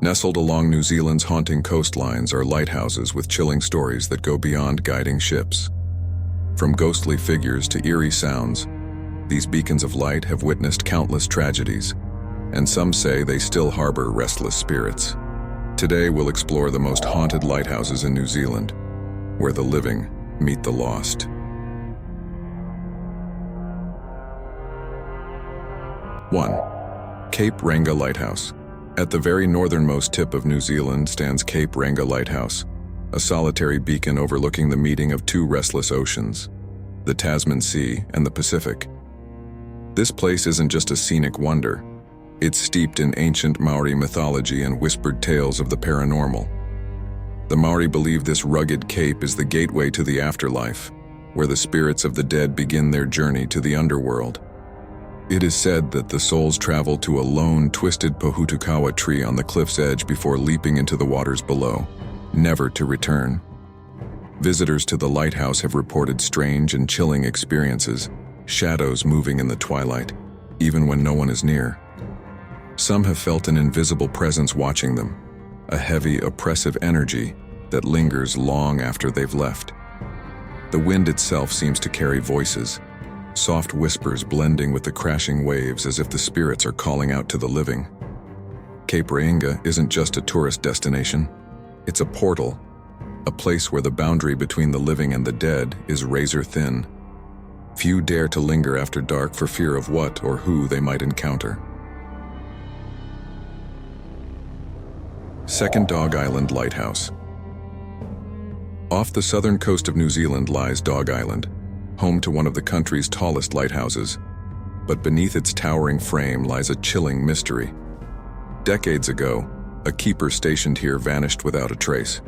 Nestled along New Zealand's haunting coastlines are lighthouses with chilling stories that go beyond guiding ships. From ghostly figures to eerie sounds, these beacons of light have witnessed countless tragedies, and some say they still harbor restless spirits. Today we'll explore the most haunted lighthouses in New Zealand, where the living meet the lost. One, Cape Reinga Lighthouse. At the very northernmost tip of New Zealand stands Cape Reinga Lighthouse, a solitary beacon overlooking the meeting of two restless oceans, the Tasman Sea and the Pacific. This place isn't just a scenic wonder, it's steeped in ancient Maori mythology and whispered tales of the paranormal. The Maori believe this rugged cape is the gateway to the afterlife, where the spirits of the dead begin their journey to the underworld. It is said that the souls travel to a lone, twisted pohutukawa tree on the cliff's edge before leaping into the waters below, never to return. Visitors to the lighthouse have reported strange and chilling experiences, shadows moving in the twilight, even when no one is near. Some have felt an invisible presence watching them, a heavy, oppressive energy that lingers long after they've left. The wind itself seems to carry voices, soft whispers blending with the crashing waves as if the spirits are calling out to the living. Cape Reinga isn't just a tourist destination, it's a portal, a place where the boundary between the living and the dead is razor thin. Few dare to linger after dark for fear of what or who they might encounter. Second, Dog Island Lighthouse. Off the southern coast of New Zealand lies Dog Island, home to one of the country's tallest lighthouses, but beneath its towering frame lies a chilling mystery. Decades ago, a keeper stationed here vanished without a trace.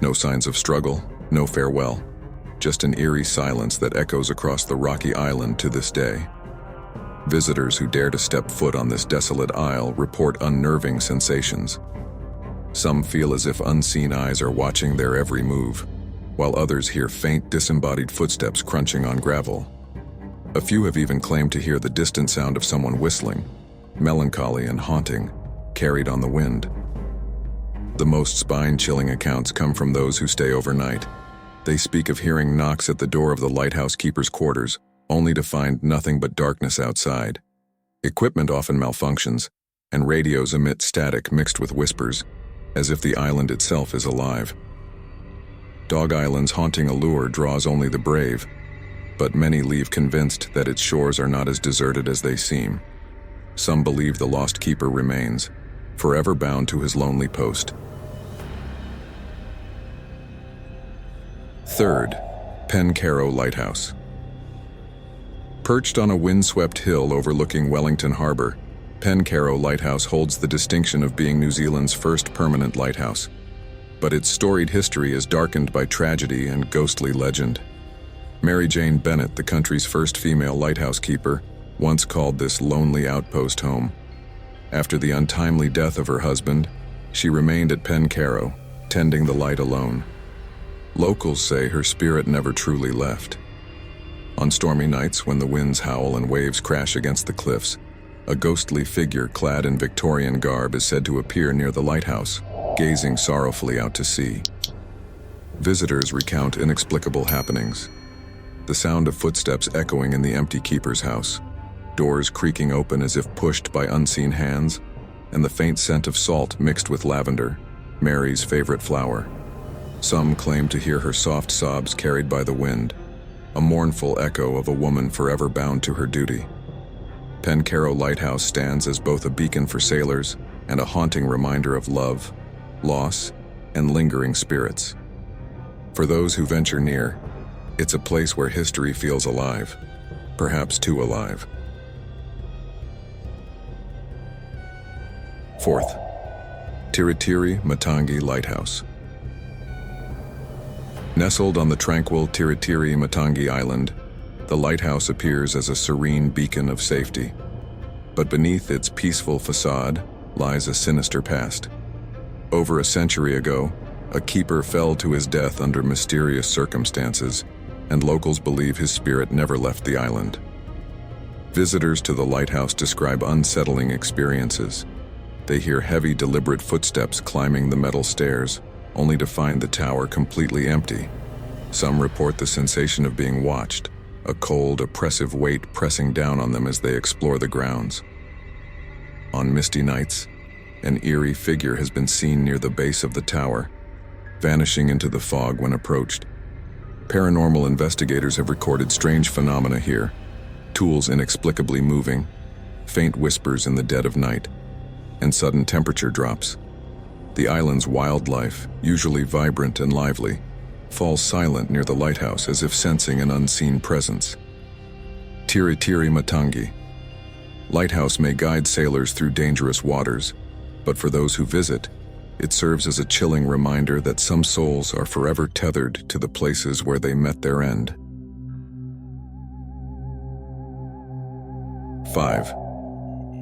No signs of struggle, no farewell, just an eerie silence that echoes across the rocky island to this day. Visitors who dare to step foot on this desolate isle report unnerving sensations. Some feel as if unseen eyes are watching their every move, while others hear faint, disembodied footsteps crunching on gravel. A few have even claimed to hear the distant sound of someone whistling, melancholy and haunting, carried on the wind. The most spine-chilling accounts come from those who stay overnight. They speak of hearing knocks at the door of the lighthouse keeper's quarters, only to find nothing but darkness outside. Equipment often malfunctions, and radios emit static mixed with whispers, as if the island itself is alive. Dog Island's haunting allure draws only the brave, but many leave convinced that its shores are not as deserted as they seem. Some believe the lost keeper remains, forever bound to his lonely post. Third, Pencarrow Lighthouse. Perched on a windswept hill overlooking Wellington Harbour, Pencarrow Lighthouse holds the distinction of being New Zealand's first permanent lighthouse. But its storied history is darkened by tragedy and ghostly legend. Mary Jane Bennett, the country's first female lighthouse keeper, once called this lonely outpost home. After the untimely death of her husband, she remained at Pencarrow, tending the light alone. Locals say her spirit never truly left. On stormy nights when the winds howl and waves crash against the cliffs, a ghostly figure clad in Victorian garb is said to appear near the lighthouse, gazing sorrowfully out to sea. Visitors recount inexplicable happenings. The sound of footsteps echoing in the empty keeper's house, doors creaking open as if pushed by unseen hands, and the faint scent of salt mixed with lavender, Mary's favorite flower. Some claim to hear her soft sobs carried by the wind, a mournful echo of a woman forever bound to her duty. Pencarrow Lighthouse stands as both a beacon for sailors and a haunting reminder of love, loss, and lingering spirits. For those who venture near, it's a place where history feels alive, perhaps too alive. Fourth, Tiritiri Matangi Lighthouse. Nestled on the tranquil Tiritiri Matangi Island, the lighthouse appears as a serene beacon of safety. But beneath its peaceful facade lies a sinister past. Over a century ago, a keeper fell to his death under mysterious circumstances, and locals believe his spirit never left the island. Visitors to the lighthouse describe unsettling experiences. They hear heavy, deliberate footsteps climbing the metal stairs, only to find the tower completely empty. Some report the sensation of being watched, a cold, oppressive weight pressing down on them as they explore the grounds. On misty nights, an eerie figure has been seen near the base of the tower, vanishing into the fog when approached. Paranormal investigators have recorded strange phenomena here: tools inexplicably moving, faint whispers in the dead of night, and sudden temperature drops. The island's wildlife, usually vibrant and lively, falls silent near the lighthouse as if sensing an unseen presence. Tiritiri Matangi. Lighthouse may guide sailors through dangerous waters, but for those who visit, it serves as a chilling reminder that some souls are forever tethered to the places where they met their end. 5.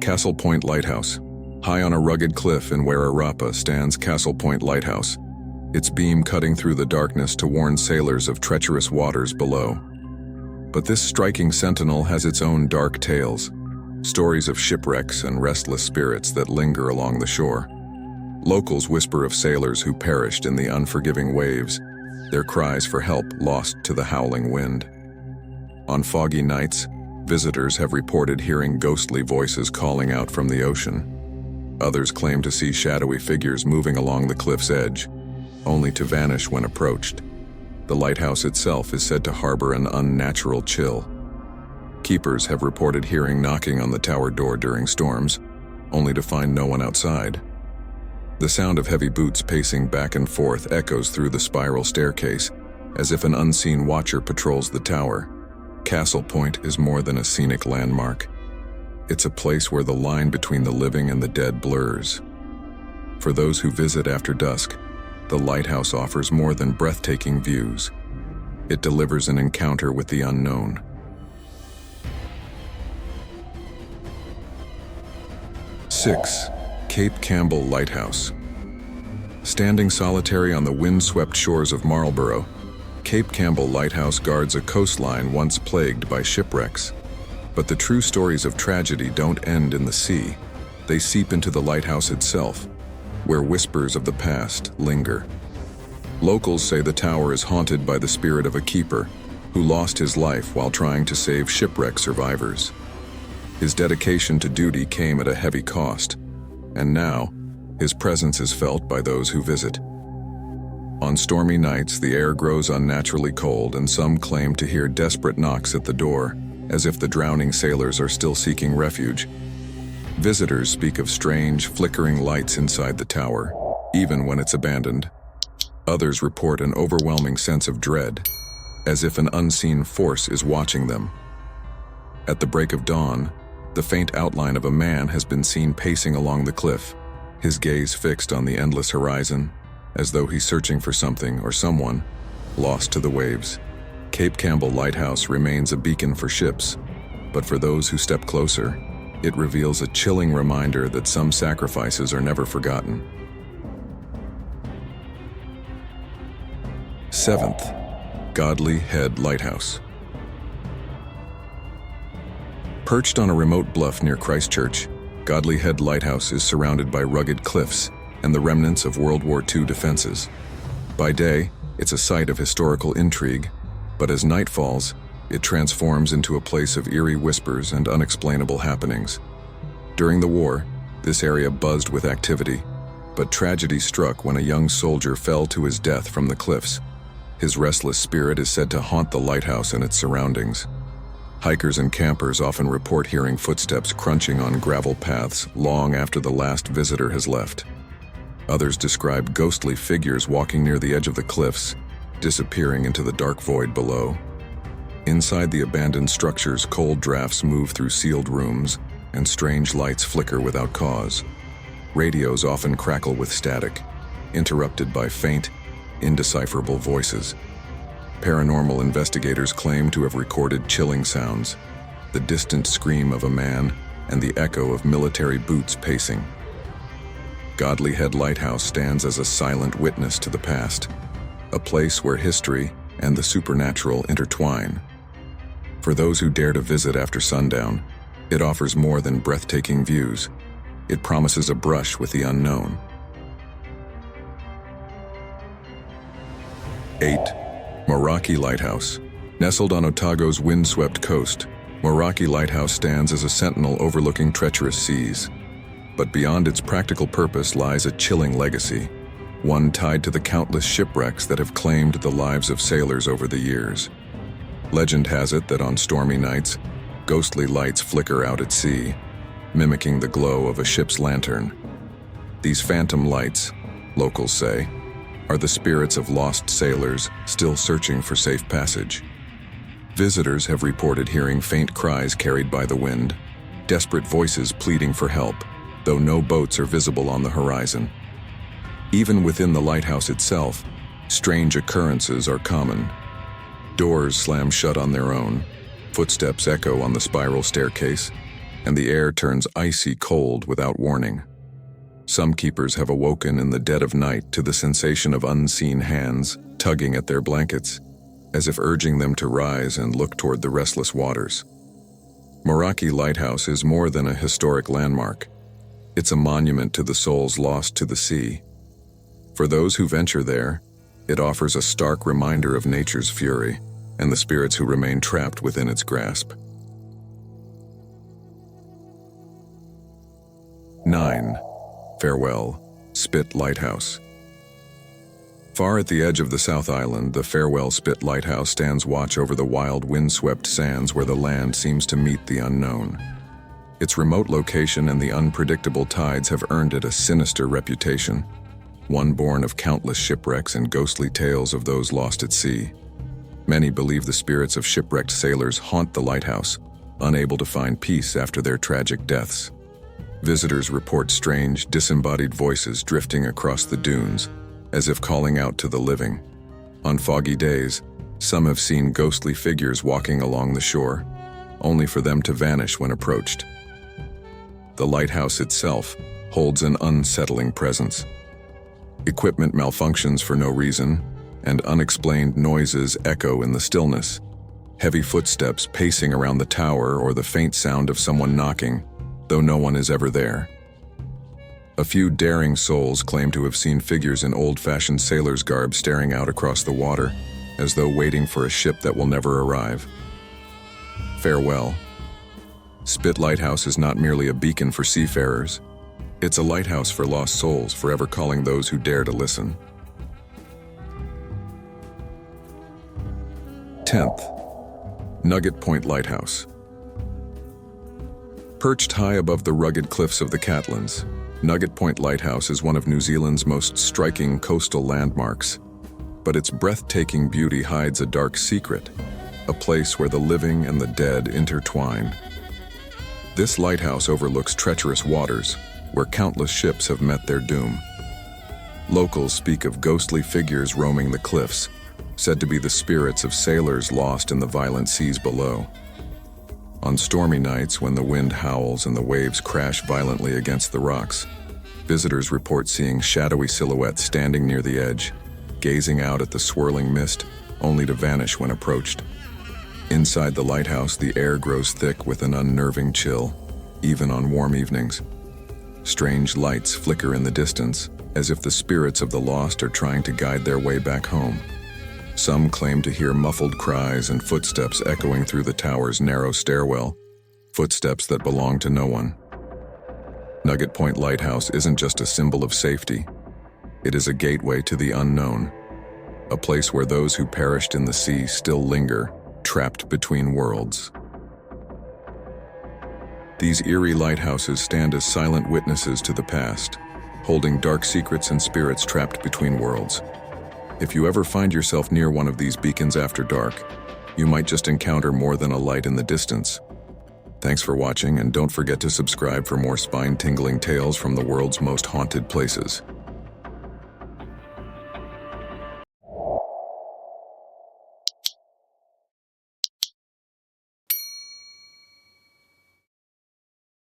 Castle Point Lighthouse. High on a rugged cliff in Wairarapa stands Castle Point Lighthouse, its beam cutting through the darkness to warn sailors of treacherous waters below. But this striking sentinel has its own dark tales, stories of shipwrecks and restless spirits that linger along the shore. Locals whisper of sailors who perished in the unforgiving waves, their cries for help lost to the howling wind. On foggy nights, visitors have reported hearing ghostly voices calling out from the ocean. Others claim to see shadowy figures moving along the cliff's edge, only to vanish when approached. The lighthouse itself is said to harbor an unnatural chill. Keepers have reported hearing knocking on the tower door during storms, only to find no one outside. The sound of heavy boots pacing back and forth echoes through the spiral staircase, as if an unseen watcher patrols the tower. Castle Point is more than a scenic landmark. It's a place where the line between the living and the dead blurs. For those who visit after dusk, the lighthouse offers more than breathtaking views. It delivers an encounter with the unknown. 6. Cape Campbell Lighthouse. Standing solitary on the wind-swept shores of Marlborough, Cape Campbell Lighthouse guards a coastline once plagued by shipwrecks. But the true stories of tragedy don't end in the sea. They seep into the lighthouse itself, where whispers of the past linger. Locals say the tower is haunted by the spirit of a keeper who lost his life while trying to save shipwreck survivors. His dedication to duty came at a heavy cost, and now, his presence is felt by those who visit. On stormy nights, the air grows unnaturally cold, and some claim to hear desperate knocks at the door, as if the drowning sailors are still seeking refuge. Visitors speak of strange, flickering lights inside the tower, even when it's abandoned. Others report an overwhelming sense of dread, as if an unseen force is watching them. At the break of dawn, the faint outline of a man has been seen pacing along the cliff, his gaze fixed on the endless horizon, as though he's searching for something or someone lost to the waves. Cape Campbell Lighthouse remains a beacon for ships, but for those who step closer, it reveals a chilling reminder that some sacrifices are never forgotten. 7th, Godley Head Lighthouse. Perched on a remote bluff near Christchurch, Godley Head Lighthouse is surrounded by rugged cliffs and the remnants of World War II defenses. By day, it's a site of historical intrigue, but as night falls, it transforms into a place of eerie whispers and unexplainable happenings. During the war, this area buzzed with activity, but tragedy struck when a young soldier fell to his death from the cliffs. His restless spirit is said to haunt the lighthouse and its surroundings. Hikers and campers often report hearing footsteps crunching on gravel paths long after the last visitor has left. Others describe ghostly figures walking near the edge of the cliffs, disappearing into the dark void below. Inside the abandoned structures, cold drafts move through sealed rooms, and strange lights flicker without cause. Radios often crackle with static, interrupted by faint, indecipherable voices. Paranormal investigators claim to have recorded chilling sounds, the distant scream of a man and the echo of military boots pacing. Godley Head Lighthouse stands as a silent witness to the past, a place where history and the supernatural intertwine. For those who dare to visit after sundown, it offers more than breathtaking views. It promises a brush with the unknown. 8. Moeraki Lighthouse. Nestled on Otago's windswept coast, Moeraki Lighthouse stands as a sentinel overlooking treacherous seas. But beyond its practical purpose lies a chilling legacy, one tied to the countless shipwrecks that have claimed the lives of sailors over the years. Legend has it that on stormy nights, ghostly lights flicker out at sea, mimicking the glow of a ship's lantern. These phantom lights, locals say, are the spirits of lost sailors still searching for safe passage. Visitors have reported hearing faint cries carried by the wind, desperate voices pleading for help, though no boats are visible on the horizon. Even within the lighthouse itself, strange occurrences are common. Doors slam shut on their own, footsteps echo on the spiral staircase, and the air turns icy cold without warning. Some keepers have awoken in the dead of night to the sensation of unseen hands tugging at their blankets, as if urging them to rise and look toward the restless waters. Moeraki Lighthouse is more than a historic landmark. It's a monument to the souls lost to the sea. For those who venture there, it offers a stark reminder of nature's fury and the spirits who remain trapped within its grasp. 9. Farewell, Spit Lighthouse. Far at the edge of the South Island, the Farewell Spit Lighthouse stands watch over the wild, windswept sands where the land seems to meet the unknown. Its remote location and the unpredictable tides have earned it a sinister reputation, one born of countless shipwrecks and ghostly tales of those lost at sea. Many believe the spirits of shipwrecked sailors haunt the lighthouse, unable to find peace after their tragic deaths. Visitors report strange, disembodied voices drifting across the dunes, as if calling out to the living. On foggy days, some have seen ghostly figures walking along the shore, only for them to vanish when approached. The lighthouse itself holds an unsettling presence. Equipment malfunctions for no reason, and unexplained noises echo in the stillness. Heavy footsteps pacing around the tower or the faint sound of someone knocking, though no one is ever there. A few daring souls claim to have seen figures in old-fashioned sailor's garb staring out across the water, as though waiting for a ship that will never arrive. Farewell. Spit Lighthouse is not merely a beacon for seafarers. It's a lighthouse for lost souls, forever calling those who dare to listen. 10th. Nugget Point Lighthouse. Perched high above the rugged cliffs of the Catlins, Nugget Point Lighthouse is one of New Zealand's most striking coastal landmarks. But its breathtaking beauty hides a dark secret, a place where the living and the dead intertwine. This lighthouse overlooks treacherous waters, where countless ships have met their doom. Locals speak of ghostly figures roaming the cliffs, said to be the spirits of sailors lost in the violent seas below. On stormy nights, when the wind howls and the waves crash violently against the rocks, visitors report seeing shadowy silhouettes standing near the edge, gazing out at the swirling mist, only to vanish when approached. Inside the lighthouse, the air grows thick with an unnerving chill, even on warm evenings. Strange lights flicker in the distance, as if the spirits of the lost are trying to guide their way back home. Some claim to hear muffled cries and footsteps echoing through the tower's narrow stairwell, footsteps that belong to no one. Nugget Point Lighthouse isn't just a symbol of safety. It is a gateway to the unknown, a place where those who perished in the sea still linger, trapped between worlds. These eerie lighthouses stand as silent witnesses to the past, holding dark secrets and spirits trapped between worlds. If you ever find yourself near one of these beacons after dark, you might just encounter more than a light in the distance. Thanks for watching, and don't forget to subscribe for more spine-tingling tales from the world's most haunted places.